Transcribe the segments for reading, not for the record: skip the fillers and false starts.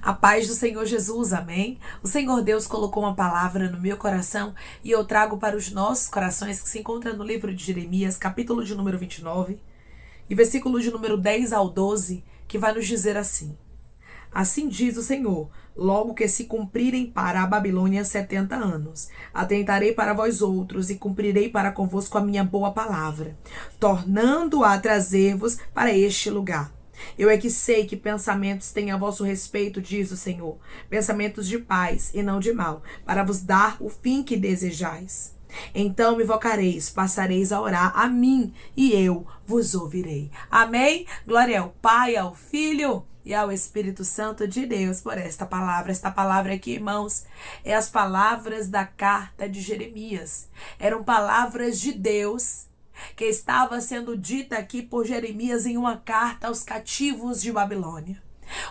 A paz do Senhor Jesus, amém? O Senhor Deus colocou uma palavra no meu coração e eu trago para os nossos corações, que se encontra no livro de Jeremias, capítulo de número 29 e versículo de número 10 ao 12, que vai nos dizer assim: Assim diz o Senhor: logo que se cumprirem para a Babilônia 70 anos, atentarei para vós outros e cumprirei para convosco a minha boa palavra, tornando-a a trazer-vos para este lugar. Eu é que sei que pensamentos têm a vosso respeito, diz o Senhor, pensamentos de paz e não de mal, para vos dar o fim que desejais. Então me invocareis, passareis a orar a mim, e eu vos ouvirei. Amém? Glória ao Pai, ao Filho e ao Espírito Santo de Deus por esta palavra. Esta palavra aqui, irmãos, é as palavras da carta de Jeremias. Eram palavras de Deus que estava sendo dita aqui por Jeremias em uma carta aos cativos de Babilônia.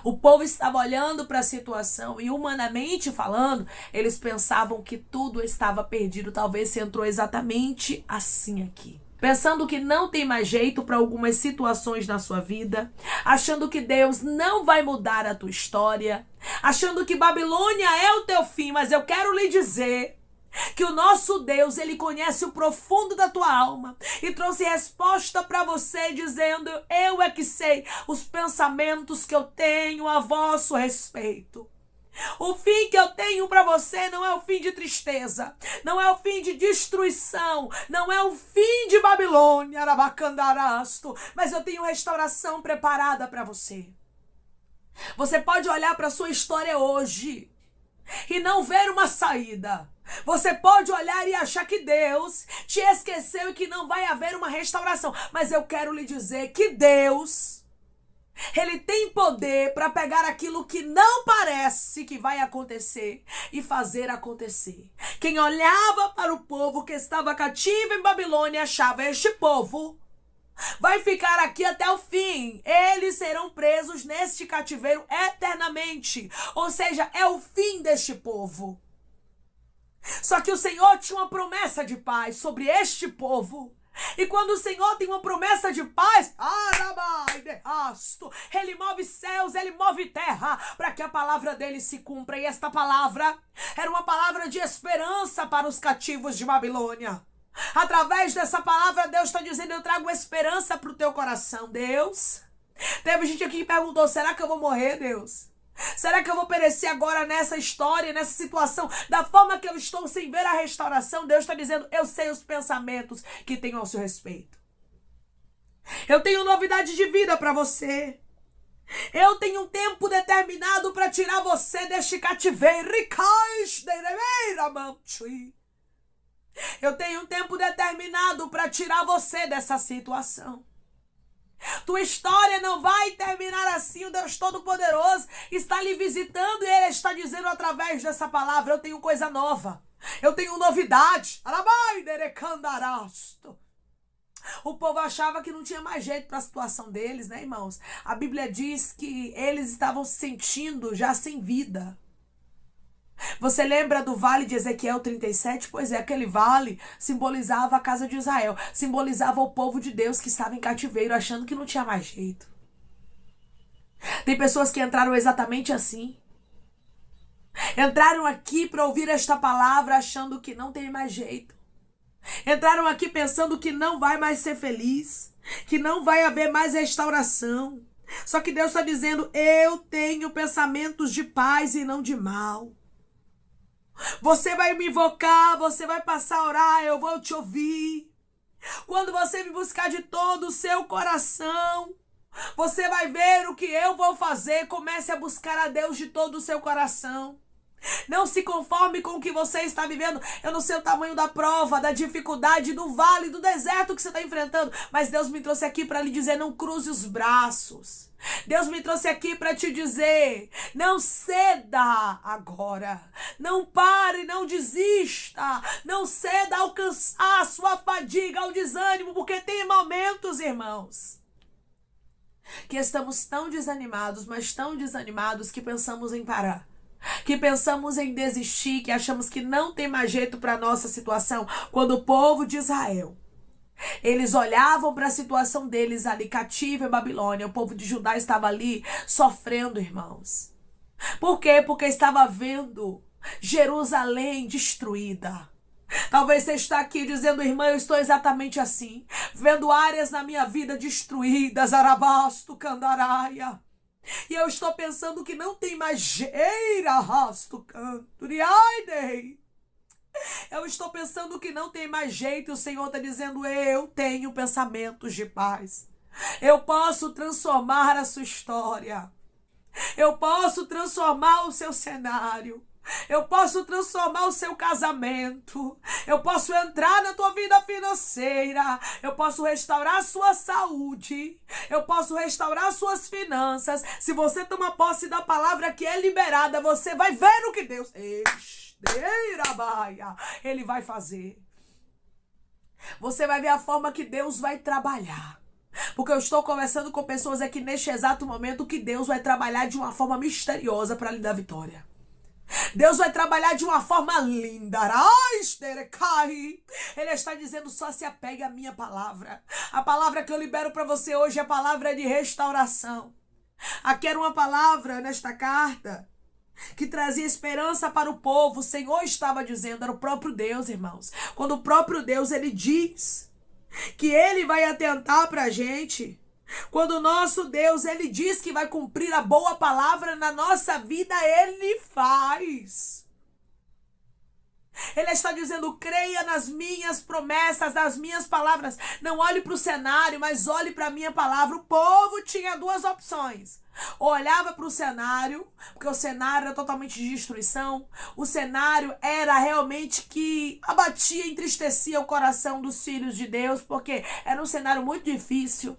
O povo estava olhando para a situação e, humanamente falando, eles pensavam que tudo estava perdido. Talvez se entrou exatamente assim aqui. Pensando que não tem mais jeito para algumas situações na sua vida, achando que Deus não vai mudar a tua história, achando que Babilônia é o teu fim, mas eu quero lhe dizer que o nosso Deus, ele conhece o profundo da tua alma e trouxe resposta para você dizendo: eu é que sei os pensamentos que eu tenho a vosso respeito. O fim que eu tenho para você não é o fim de tristeza, não é o fim de destruição, não é o fim de Babilônia, Arabacandarasto, mas eu tenho restauração preparada para você. Você pode olhar para a sua história hoje e não ver uma saída. Você pode olhar e achar que Deus te esqueceu e que não vai haver uma restauração. Mas eu quero lhe dizer que Deus, ele tem poder para pegar aquilo que não parece que vai acontecer e fazer acontecer. Quem olhava para o povo que estava cativo em Babilônia achava: este povo vai ficar aqui até o fim. Eles serão presos neste cativeiro eternamente. Ou seja, é o fim deste povo. Só que o Senhor tinha uma promessa de paz sobre este povo. E quando o Senhor tem uma promessa de paz, ele move céus, ele move terra, para que a palavra dele se cumpra. E esta palavra era uma palavra de esperança para os cativos de Babilônia. Através dessa palavra, Deus está dizendo: eu trago esperança para o teu coração. Deus, teve gente aqui que perguntou: será que eu vou morrer, Deus? Será que eu vou perecer agora nessa história, nessa situação, da forma que eu estou, sem ver a restauração? Deus está dizendo: eu sei os pensamentos que tenho ao seu respeito. Eu tenho novidade de vida para você. Eu tenho um tempo determinado para tirar você deste cativeiro. Eu tenho um tempo determinado para tirar você dessa situação. Tua história não vai terminar assim. O Deus Todo-Poderoso está lhe visitando e Ele está dizendo através dessa palavra: eu tenho coisa nova, eu tenho novidade. O povo achava que não tinha mais jeito para a situação deles, né, irmãos? A Bíblia diz que eles estavam se sentindo já sem vida. Você lembra do vale de Ezequiel 37? Pois é, aquele vale simbolizava a casa de Israel, simbolizava o povo de Deus que estava em cativeiro, achando que não tinha mais jeito. Tem pessoas que entraram exatamente assim. Entraram aqui para ouvir esta palavra achando que não tem mais jeito. Entraram aqui pensando que não vai mais ser feliz, que não vai haver mais restauração. Só que Deus está dizendo: eu tenho pensamentos de paz e não de mal. Você vai me invocar, você vai passar a orar, eu vou te ouvir. Quando você me buscar de todo o seu coração, você vai ver o que eu vou fazer. Comece a buscar a Deus de todo o seu coração. Não se conforme com o que você está vivendo. Eu não sei o tamanho da prova, da dificuldade, do vale, do deserto que você está enfrentando, mas Deus me trouxe aqui para lhe dizer: não cruze os braços. Deus me trouxe aqui para te dizer: não ceda agora. Não pare, não desista. Não ceda ao cansaço, à fadiga, ao desânimo, porque tem momentos, irmãos, que estamos tão desanimados, mas tão desanimados, que pensamos em parar, que pensamos em desistir, que achamos que não tem mais jeito para a nossa situação. Quando o povo de Israel, eles olhavam para a situação deles ali cativo em Babilônia, o povo de Judá estava ali sofrendo, irmãos. Por quê? Porque estava vendo Jerusalém destruída. Talvez você está aqui dizendo, irmã, eu estou exatamente assim, vendo áreas na minha vida destruídas, arabasto, candaraia. E eu estou pensando que não tem mais jeira, rasto, canto, ai, eu estou pensando que não tem mais jeito, e o Senhor está dizendo, eu tenho pensamentos de paz. Eu posso transformar a sua história. Eu posso transformar o seu cenário. Eu posso transformar o seu casamento. Eu posso entrar na tua vida financeira. Eu posso restaurar a sua saúde. Eu posso restaurar suas finanças. Se você tomar posse da palavra que é liberada, você vai ver o que Deus... Ele vai fazer. Você vai ver a forma que Deus vai trabalhar. Porque eu estou conversando com pessoas aqui neste exato momento que Deus vai trabalhar de uma forma misteriosa para lhe dar vitória. Deus vai trabalhar de uma forma linda. Ele está dizendo, só se apegue à minha palavra. A palavra que eu libero para você hoje é a palavra de restauração. Aqui era uma palavra nesta carta que trazia esperança para o povo. O Senhor estava dizendo, era o próprio Deus, irmãos. Quando o próprio Deus, ele diz que ele vai atentar para a gente. Quando o nosso Deus, ele diz que vai cumprir a boa palavra na nossa vida, ele faz. Ele está dizendo, creia nas minhas promessas, nas minhas palavras. Não olhe para o cenário, mas olhe para a minha palavra. O povo tinha duas opções. Ou olhava para o cenário, porque o cenário era totalmente de destruição. O cenário era realmente que abatia, entristecia o coração dos filhos de Deus, porque era um cenário muito difícil.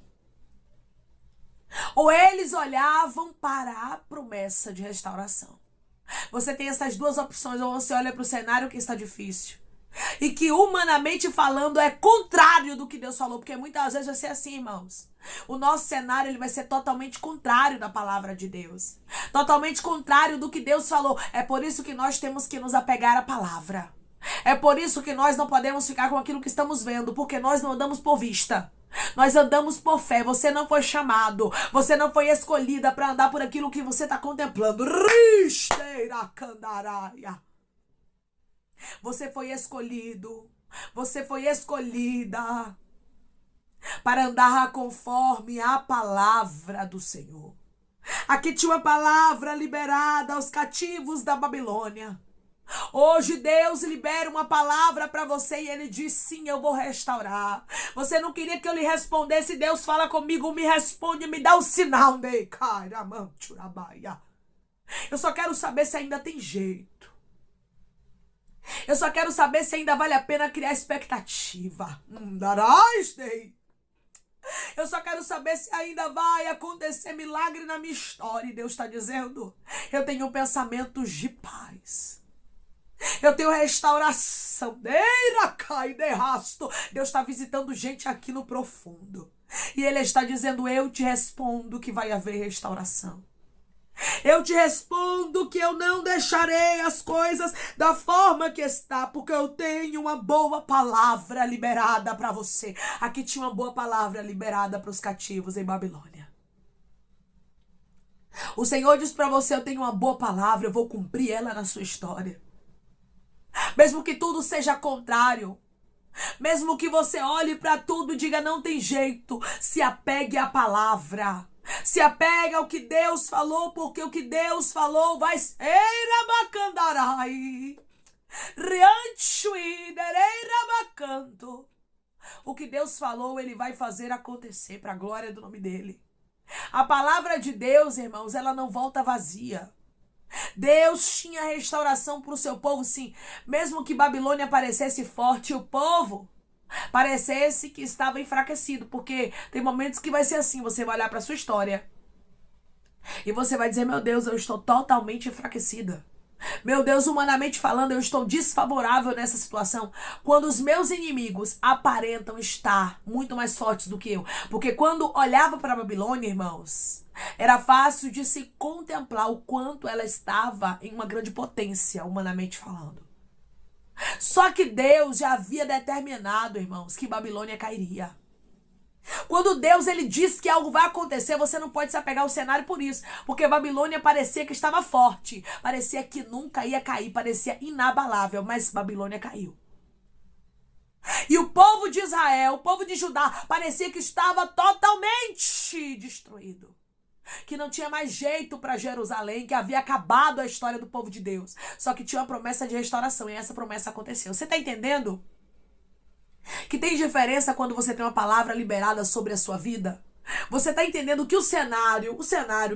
Ou eles olhavam para a promessa de restauração. Você tem essas duas opções, ou você olha para o cenário que está difícil e que humanamente falando é contrário do que Deus falou, porque muitas vezes vai ser assim, irmãos. O nosso cenário ele vai ser totalmente contrário da palavra de Deus, totalmente contrário do que Deus falou. É por isso que nós temos que nos apegar à palavra. É por isso que nós não podemos ficar com aquilo que estamos vendo, porque nós não andamos por vista. Nós andamos por fé. Você não foi chamado, você não foi escolhida para andar por aquilo que você está contemplando. Você foi escolhido, você foi escolhida para andar conforme a palavra do Senhor. Aqui tinha uma palavra liberada aos cativos da Babilônia. Hoje Deus libera uma palavra para você e ele diz, sim, eu vou restaurar. Você não queria que eu lhe respondesse? Deus fala comigo, me responde, me dá o sinal. Eu só quero saber se ainda tem jeito. Eu só quero saber se ainda vale a pena criar expectativa. Eu só quero saber se ainda vai acontecer milagre na minha história. E Deus está dizendo, eu tenho pensamentos de paz. Eu tenho restauração. Deus está visitando gente aqui no profundo. E Ele está dizendo, eu te respondo que vai haver restauração. Eu te respondo que eu não deixarei as coisas da forma que está, porque eu tenho uma boa palavra liberada para você. Aqui tinha uma boa palavra liberada para os cativos em Babilônia. O Senhor diz para você, eu tenho uma boa palavra, eu vou cumprir ela na sua história. Mesmo que tudo seja contrário, mesmo que você olhe para tudo e diga não tem jeito, se apegue à palavra. Se apega ao que Deus falou, porque o que Deus falou vai ser o que Deus falou, Ele vai fazer acontecer para a glória do nome dEle. A palavra de Deus, irmãos, ela não volta vazia. Deus tinha restauração para o seu povo, sim. Mesmo que Babilônia parecesse forte, o povo parecesse que estava enfraquecido. Porque tem momentos que vai ser assim, você vai olhar para a sua história e você vai dizer, meu Deus, eu estou totalmente enfraquecida. Meu Deus, humanamente falando, eu estou desfavorável nessa situação. Quando os meus inimigos aparentam estar muito mais fortes do que eu. Porque quando olhava para a Babilônia, irmãos, era fácil de se contemplar o quanto ela estava em uma grande potência, humanamente falando. Só que Deus já havia determinado, irmãos, que Babilônia cairia. Quando Deus ele diz que algo vai acontecer, você não pode se apegar ao cenário por isso. Porque Babilônia parecia que estava forte. Parecia que nunca ia cair. Parecia inabalável. Mas Babilônia caiu. E o povo de Israel, o povo de Judá, parecia que estava totalmente destruído. Que não tinha mais jeito para Jerusalém, que havia acabado a história do povo de Deus. Só que tinha uma promessa de restauração e essa promessa aconteceu. Você está entendendo? Que tem diferença quando você tem uma palavra liberada sobre a sua vida? Você está entendendo que o cenário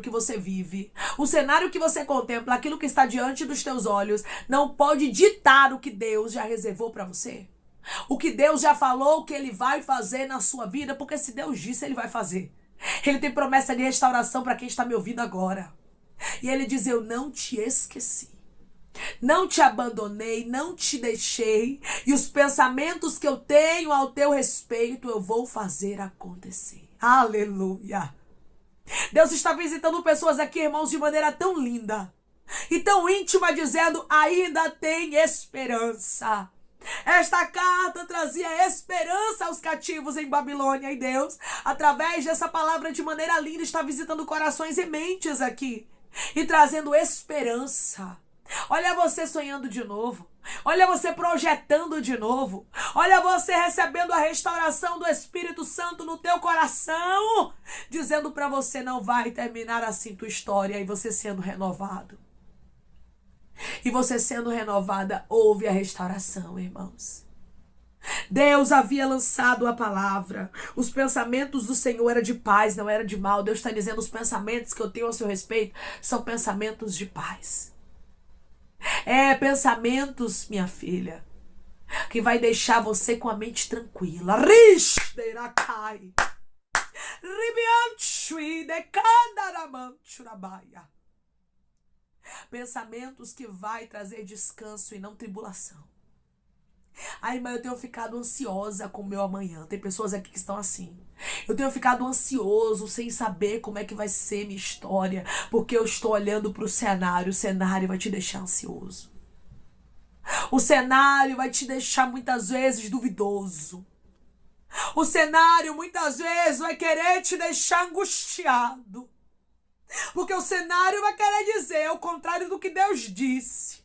que você vive, o cenário que você contempla, aquilo que está diante dos teus olhos, não pode ditar o que Deus já reservou para você? O que Deus já falou que Ele vai fazer na sua vida, porque se Deus disse, Ele vai fazer. Ele tem promessa de restauração para quem está me ouvindo agora. E Ele diz, eu não te esqueci. Não te abandonei, não te deixei. E os pensamentos que eu tenho ao teu respeito, eu vou fazer acontecer. Aleluia. Deus está visitando pessoas aqui, irmãos, de maneira tão linda e tão íntima, dizendo, ainda tem esperança. Esta carta trazia esperança aos cativos em Babilônia e Deus, através dessa palavra de maneira linda, está visitando corações e mentes aqui e trazendo esperança. Olha você sonhando de novo. Olha você projetando de novo. Olha você recebendo a restauração do Espírito Santo no teu coração, dizendo para você, não vai terminar assim tua história, e você sendo renovado. E você sendo renovada, houve a restauração, irmãos. Deus havia lançado a palavra. Os pensamentos do Senhor eram de paz, não era de mal. Deus está dizendo, os pensamentos que eu tenho a seu respeito são pensamentos de paz. Pensamentos, minha filha, que vai deixar você com a mente tranquila. Pensamentos que vai trazer descanso e não tribulação. Ai, mas eu tenho ficado ansiosa com o meu amanhã. Tem pessoas aqui que estão assim. Eu tenho ficado ansioso, sem saber como é que vai ser minha história, porque eu estou olhando para o cenário. O cenário vai te deixar ansioso. O cenário vai te deixar muitas vezes duvidoso. O cenário muitas vezes vai querer te deixar angustiado. Porque o cenário vai querer dizer o contrário do que Deus disse.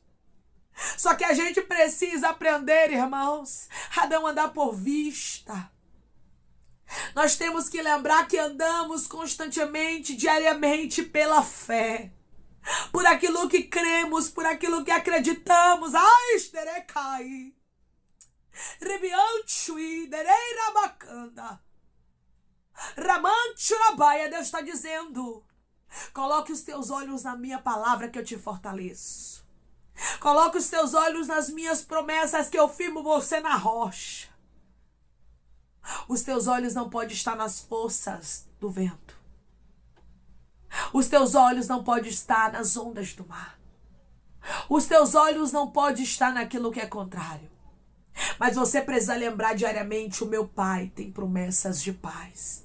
Só que a gente precisa aprender, irmãos, a não andar por vista. Nós temos que lembrar que andamos constantemente, diariamente, pela fé. Por aquilo que cremos, por aquilo que acreditamos. Ai, esterecai. Ribianchui, derei rabacanda. Ramanchurabaia, Deus está dizendo, coloque os teus olhos na minha palavra que eu te fortaleço. Coloque os teus olhos nas minhas promessas que eu firmo você na rocha. Os teus olhos não podem estar nas forças do vento. Os teus olhos não podem estar nas ondas do mar. Os teus olhos não podem estar naquilo que é contrário. Mas você precisa lembrar diariamente, o meu Pai tem promessas de paz.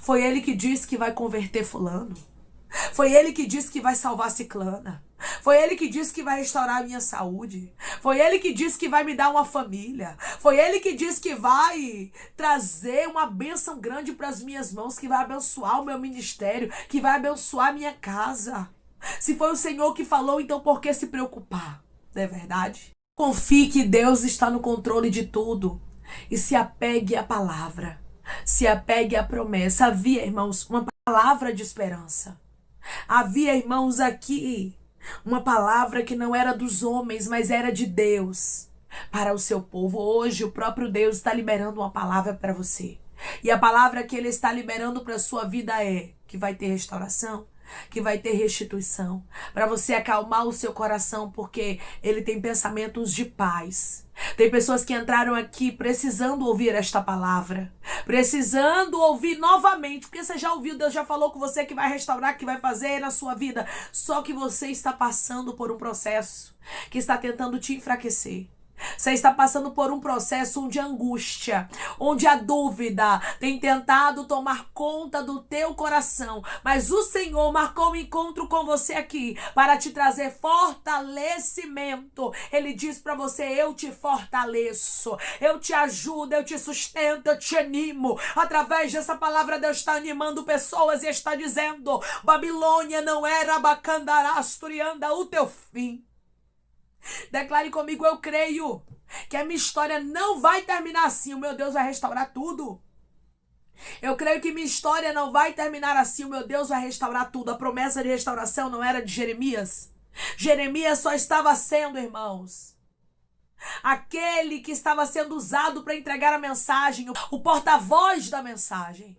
Foi Ele que disse que vai converter fulano. Foi Ele que disse que vai salvar ciclana. Foi Ele que disse que vai restaurar a minha saúde. Foi Ele que disse que vai me dar uma família. Foi Ele que disse que vai trazer uma bênção grande para as minhas mãos, que vai abençoar o meu ministério, que vai abençoar a minha casa. Se foi o Senhor que falou, então por que se preocupar? Não é verdade? Confie que Deus está no controle de tudo e se apegue à palavra. Se apegue à promessa. Havia, irmãos, uma palavra de esperança. Havia, irmãos, aqui uma palavra que não era dos homens, mas era de Deus para o seu povo. Hoje o próprio Deus está liberando uma palavra para você. E a palavra que Ele está liberando para a sua vida é que vai ter restauração, que vai ter restituição, para você acalmar o seu coração, porque Ele tem pensamentos de paz. Tem pessoas que entraram aqui precisando ouvir esta palavra, precisando ouvir novamente, porque você já ouviu, Deus já falou com você que vai restaurar, que vai fazer na sua vida, só que você está passando por um processo que está tentando te enfraquecer. Você está passando por um processo de angústia, onde a dúvida tem tentado tomar conta do teu coração, mas o Senhor marcou um encontro com você aqui para te trazer fortalecimento. Ele diz para você: eu te fortaleço, eu te ajudo, eu te sustento, eu te animo. Através dessa palavra, Deus está animando pessoas e está dizendo: Babilônia não era Abacandarasturianda o teu fim. Declare comigo: eu creio que a minha história não vai terminar assim. O meu Deus vai restaurar tudo. Eu creio que minha história não vai terminar assim. O meu Deus vai restaurar tudo. A promessa de restauração não era de Jeremias. Jeremias só estava sendo, irmãos, aquele que estava sendo usado para entregar a mensagem, o porta-voz da mensagem.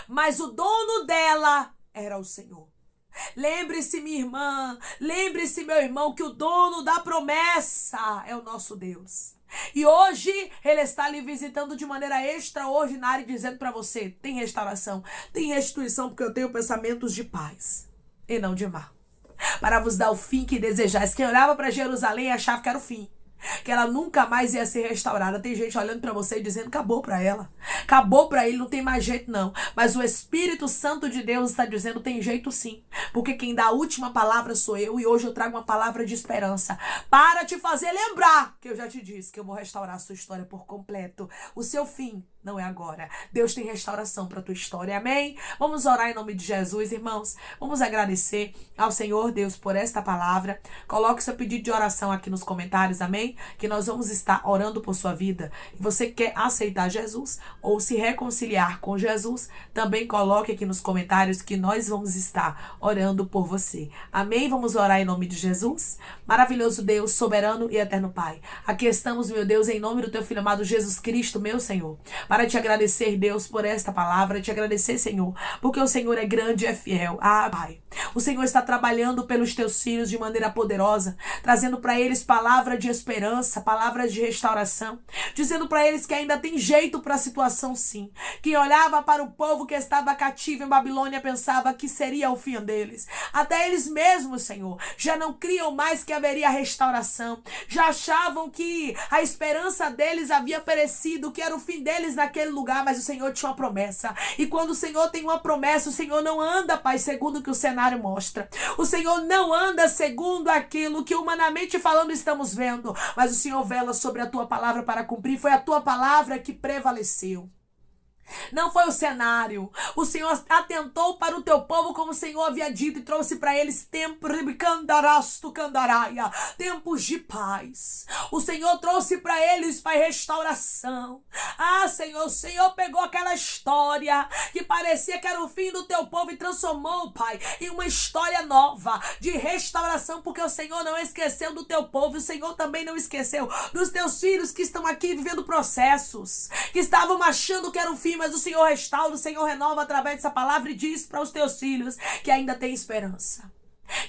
Mas o dono dela era o Senhor. Lembre-se, minha irmã, lembre-se, meu irmão, que o dono da promessa é o nosso Deus. E hoje Ele está lhe visitando de maneira extraordinária, dizendo para você: tem restauração, tem restituição, porque eu tenho pensamentos de paz e não de mal, para vos dar o fim que desejais. Quem olhava para Jerusalém achava que era o fim, que ela nunca mais ia ser restaurada. Tem gente olhando para você e dizendo: acabou para ela, acabou para ele, não tem mais jeito não. Mas o Espírito Santo de Deus está dizendo: tem jeito sim, porque quem dá a última palavra sou eu. E hoje eu trago uma palavra de esperança para te fazer lembrar que eu já te disse que eu vou restaurar a sua história por completo. O seu fim não é agora. Deus tem restauração para a tua história, amém? Vamos orar em nome de Jesus, irmãos. Vamos agradecer ao Senhor Deus por esta palavra. Coloque seu pedido de oração aqui nos comentários, amém? Que nós vamos estar orando por sua vida. E você quer aceitar Jesus ou se reconciliar com Jesus, também coloque aqui nos comentários que nós vamos estar orando por você, amém? Vamos orar em nome de Jesus. Maravilhoso Deus, soberano e eterno Pai, aqui estamos, meu Deus, em nome do teu Filho amado Jesus Cristo, meu Senhor, para te agradecer, Deus, por esta palavra, te agradecer, Senhor, porque o Senhor é grande e é fiel. Pai, o Senhor está trabalhando pelos teus filhos de maneira poderosa, trazendo para eles palavra de esperança, palavras de restauração, dizendo para eles que ainda tem jeito para a situação sim. Quem olhava para o povo que estava cativo em Babilônia pensava que seria o fim deles. Até eles mesmos, Senhor, já não criam mais que haveria restauração, já achavam que a esperança deles havia perecido, que era o fim deles naquele lugar, mas o Senhor tinha uma promessa. E quando o Senhor tem uma promessa, o Senhor não anda, Pai, segundo o que o cenário mostra. O Senhor não anda segundo aquilo que humanamente falando estamos vendo, mas o Senhor vela sobre a tua palavra para cumprir. Foi a tua palavra que prevaleceu. Não foi o cenário. O Senhor atentou para o teu povo como o Senhor havia dito e trouxe para eles tempos de paz. O Senhor trouxe para eles, Pai, restauração. Senhor, o Senhor pegou aquela história que parecia que era o fim do teu povo e transformou, Pai, em uma história nova de restauração, porque o Senhor não esqueceu do teu povo. O Senhor também não esqueceu dos teus filhos que estão aqui vivendo processos, que estavam achando que era o fim, mas o Senhor restaura, o Senhor renova através dessa palavra e diz para os teus filhos que ainda tem esperança,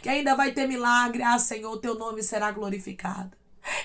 que ainda vai ter milagre. Senhor, o teu nome será glorificado.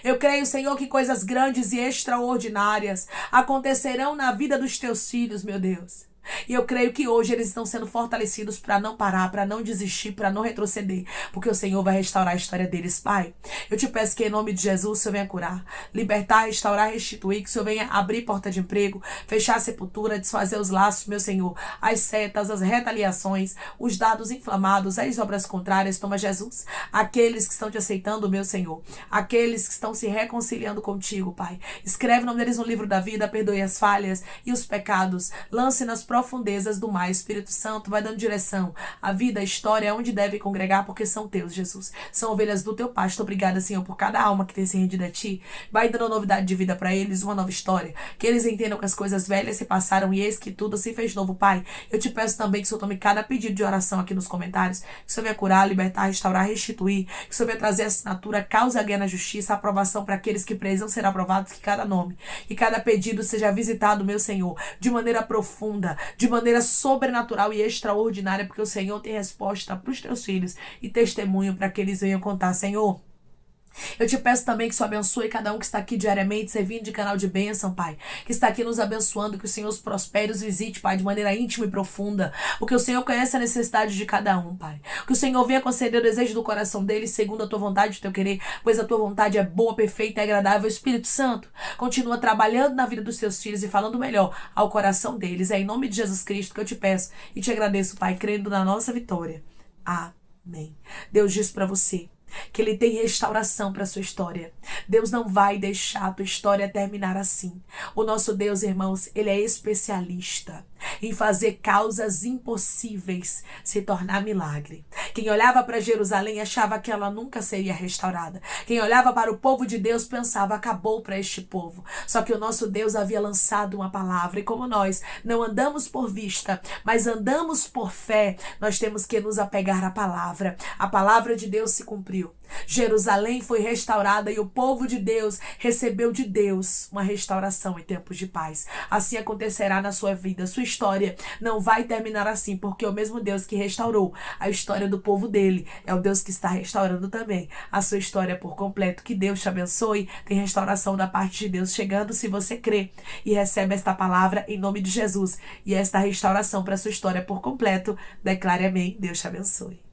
Eu creio, Senhor, que coisas grandes e extraordinárias acontecerão na vida dos teus filhos, meu Deus. E eu creio que hoje eles estão sendo fortalecidos para não parar, para não desistir, para não retroceder, porque o Senhor vai restaurar a história deles, Pai. Eu te peço que em nome de Jesus o Senhor venha curar, libertar, restaurar, restituir, que o Senhor venha abrir porta de emprego, fechar a sepultura, desfazer os laços, meu Senhor, as setas, as retaliações, os dados inflamados, as obras contrárias. Toma, Jesus, aqueles que estão te aceitando, meu Senhor, aqueles que estão se reconciliando contigo, Pai. Escreve o nome deles no livro da vida, perdoe as falhas e os pecados, lance nas profundezas do mar. Espírito Santo vai dando direção à vida, à história, onde deve congregar, porque são teus, Jesus. São ovelhas do teu pasto. Obrigada, Senhor, por cada alma que tem se rendido a ti. Vai dando novidade de vida para eles, uma nova história. Que eles entendam que as coisas velhas se passaram e eis que tudo se fez novo, Pai. Eu te peço também que o Senhor tome cada pedido de oração aqui nos comentários. Que o Senhor venha curar, libertar, restaurar, restituir. Que o Senhor venha trazer assinatura, causa guerra na justiça, aprovação para aqueles que precisam ser aprovados, que cada nome e cada pedido seja visitado, meu Senhor, de maneira profunda, de maneira sobrenatural e extraordinária, porque o Senhor tem resposta para os teus filhos e testemunho para que eles venham contar. Senhor, Eu te peço também que o Senhor abençoe cada um que está aqui diariamente, servindo de canal de bênção, Pai. Que está aqui nos abençoando, que o Senhor os prospere, os visite, Pai, de maneira íntima e profunda. Porque o Senhor conhece a necessidade de cada um, Pai. Que o Senhor venha conceder o desejo do coração deles, segundo a tua vontade e o teu querer, pois a tua vontade é boa, perfeita e agradável. Espírito Santo, continua trabalhando na vida dos teus filhos e falando melhor ao coração deles. É em nome de Jesus Cristo que eu te peço e te agradeço, Pai, crendo na nossa vitória. Amém. Deus diz para você que Ele tem restauração para a sua história. Deus não vai deixar a tua história terminar assim. O nosso Deus, irmãos, Ele é especialista em fazer causas impossíveis se tornar milagre. Quem olhava para Jerusalém achava que ela nunca seria restaurada. Quem olhava para o povo de Deus pensava, acabou para este povo. Só que o nosso Deus havia lançado uma palavra, e como nós não andamos por vista, mas andamos por fé, nós temos que nos apegar à palavra. A palavra de Deus se cumpriu. Jerusalém foi restaurada e o povo de Deus recebeu de Deus uma restauração em tempos de paz. Assim acontecerá na sua vida. Sua história não vai terminar assim, porque o mesmo Deus que restaurou a história do povo dele é o Deus que está restaurando também a sua história por completo. Que Deus te abençoe. Tem restauração da parte de Deus chegando se você crê e recebe esta palavra em nome de Jesus. E esta restauração para a sua história por completo. Declare amém. Deus te abençoe.